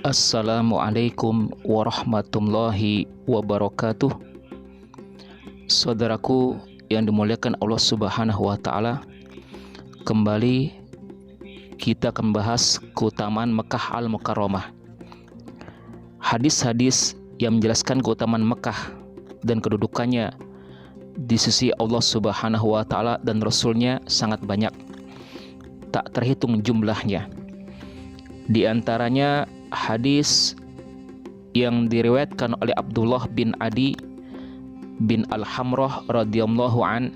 Assalamualaikum warahmatullahi wabarakatuh. Saudaraku yang dimuliakan Allah Subhanahu wa taala, kembali kita akan membahas keutamaan Mekah Al-Mukarramah. Hadis-hadis yang menjelaskan keutamaan Mekah dan kedudukannya di sisi Allah Subhanahu wa taala dan Rasulnya sangat banyak, tak terhitung jumlahnya. Di antaranya hadis yang diriwayatkan oleh Abdullah bin Adi bin Al-Hamrah radhiyallahu an.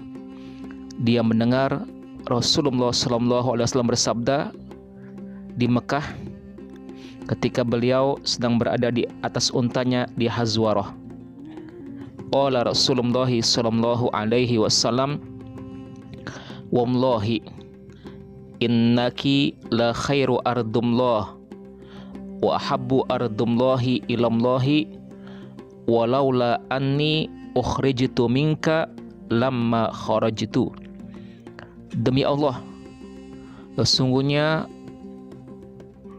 Dia mendengar Rasulullah sallallahu alaihi wasallam bersabda di Mekah ketika beliau sedang berada di atas untanya di Hazwarah. Qala Rasulullah sallallahu alaihi wasallam, "Wallahi innaki la khairu ardumlah wa ahabbu ardullahi ilallahi walaula anni ukhrijtu minka lamma kharajtu." Demi Allah, sesungguhnya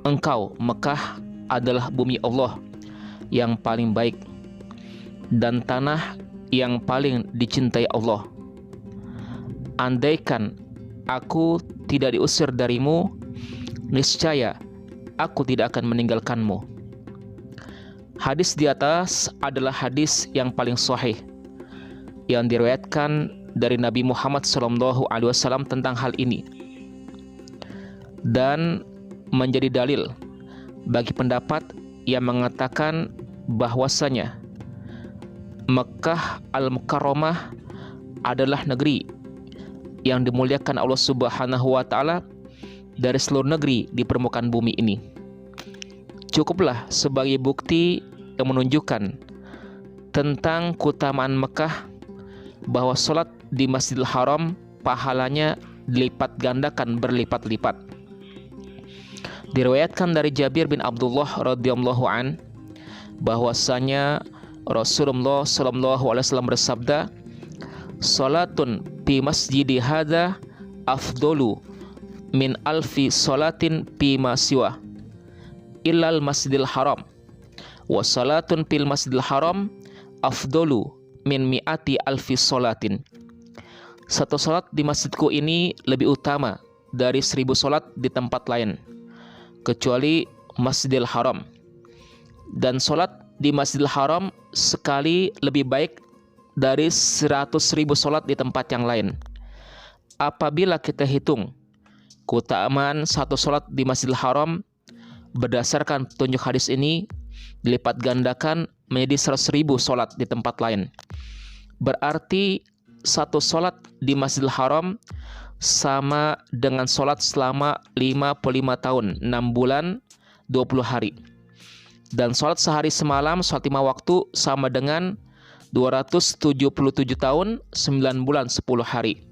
engkau Mekah adalah bumi Allah yang paling baik dan tanah yang paling dicintai Allah. Andaikan aku tidak diusir darimu, niscaya aku tidak akan meninggalkanmu. Hadis di atas adalah hadis yang paling sahih yang diriwayatkan dari Nabi Muhammad SAW tentang hal ini, dan menjadi dalil bagi pendapat yang mengatakan bahwasanya Mekah Al-Mukarramah adalah negeri yang dimuliakan Allah Subhanahu wa taala dari seluruh negeri di permukaan bumi ini. Cukuplah sebagai bukti yang menunjukkan tentang keutamaan Mekah bahwa sholat di Masjidil Haram pahalanya dilipat gandakan berlipat-lipat. Diriwayatkan dari Jabir bin Abdullah radhiyallahu an bahwasanya Rasulullah sallallahu alaihi wasallam bersabda, "Salatun fi masjidi hadza afdolu min alfi salatin fi ma siwa illal masjidil haram wa salatun fil masjidil haram afdolu min mi'ati alfi salatin." Satu salat di masjidku ini lebih utama dari 1000 salat di tempat lain kecuali Masjidil Haram, dan salat di Masjidil Haram sekali lebih baik dari 100.000 salat di tempat yang lain. Apabila kita hitung keutamaan satu salat di Masjidil Haram berdasarkan petunjuk hadis ini, dilipat gandakan menjadi 100.000 salat di tempat lain. Berarti satu salat di Masjidil Haram sama dengan salat selama 55 tahun, 6 bulan, 20 hari. Dan salat sehari semalam, salat 5 waktu sama dengan 277 tahun, 9 bulan, 10 hari.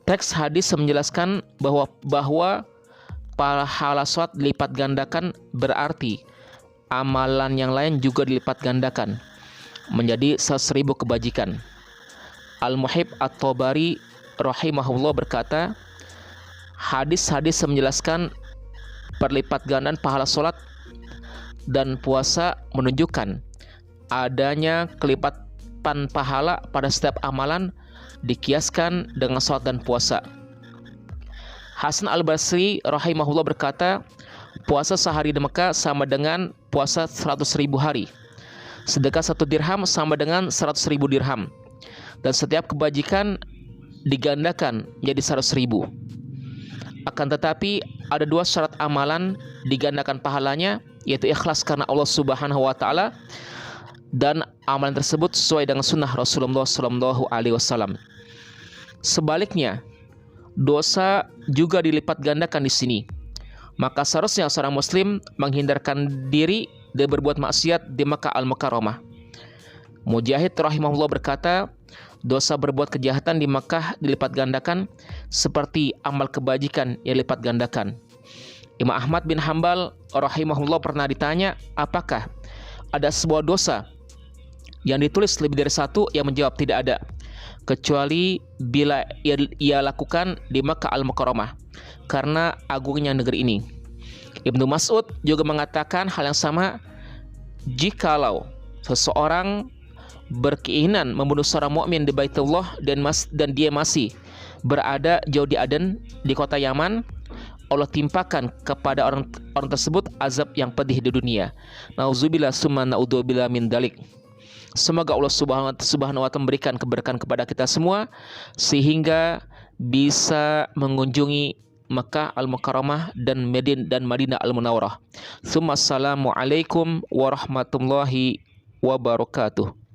Teks hadis menjelaskan bahwa pahala salat dilipat gandakan, berarti amalan yang lain juga dilipat gandakan menjadi 100.000 kebajikan. Al-Muhib At-Tabari rahimahullah berkata, hadis-hadis menjelaskan perlipat gandaan pahala salat dan puasa menunjukkan adanya kelipatan pahala pada setiap amalan dikiaskan dengan salat dan puasa. Hasan Al-Basri rahimahullah berkata, puasa sehari di Mekah sama dengan puasa 100.000 hari. Sedekah 1 dirham sama dengan 100.000 dirham. Dan setiap kebajikan digandakan menjadi 100.000. Akan tetapi ada 2 syarat amalan digandakan pahalanya, yaitu ikhlas karena Allah Subhanahu wa taala, dan amalan tersebut sesuai dengan sunnah Rasulullah sallallahu alaihi wasallam. Sebaliknya, dosa juga dilipat gandakan di sini. Maka seharusnya seorang muslim menghindarkan diri dari berbuat maksiat di Mekah Al-Mukarramah. Mujahid rahimahullah berkata, dosa berbuat kejahatan di Mekah dilipat gandakan seperti amal kebajikan yang dilipat gandakan. Imam Ahmad bin Hanbal rahimahullah pernah ditanya, apakah ada sebuah dosa yang ditulis lebih dari 1? Yang menjawab, tidak ada, kecuali bila ia lakukan di Makkah Al-Mukarramah, karena agungnya negeri ini. Ibnu Mas'ud juga mengatakan hal yang sama, jikalau seseorang berkeinginan membunuh seorang mukmin di Baitullah dan dia masih berada jauh di Aden di kota Yaman, Allah timpakan kepada orang tersebut azab yang pedih di dunia. Nauzubillah summa naudzubillah min dalik. Semoga Allah Subhanahu wa taala memberikan keberkahan kepada kita semua sehingga bisa mengunjungi Makkah Al-Mukarramah dan Madinah Al-Munawwarah. Assalamualaikum warahmatullahi wabarakatuh.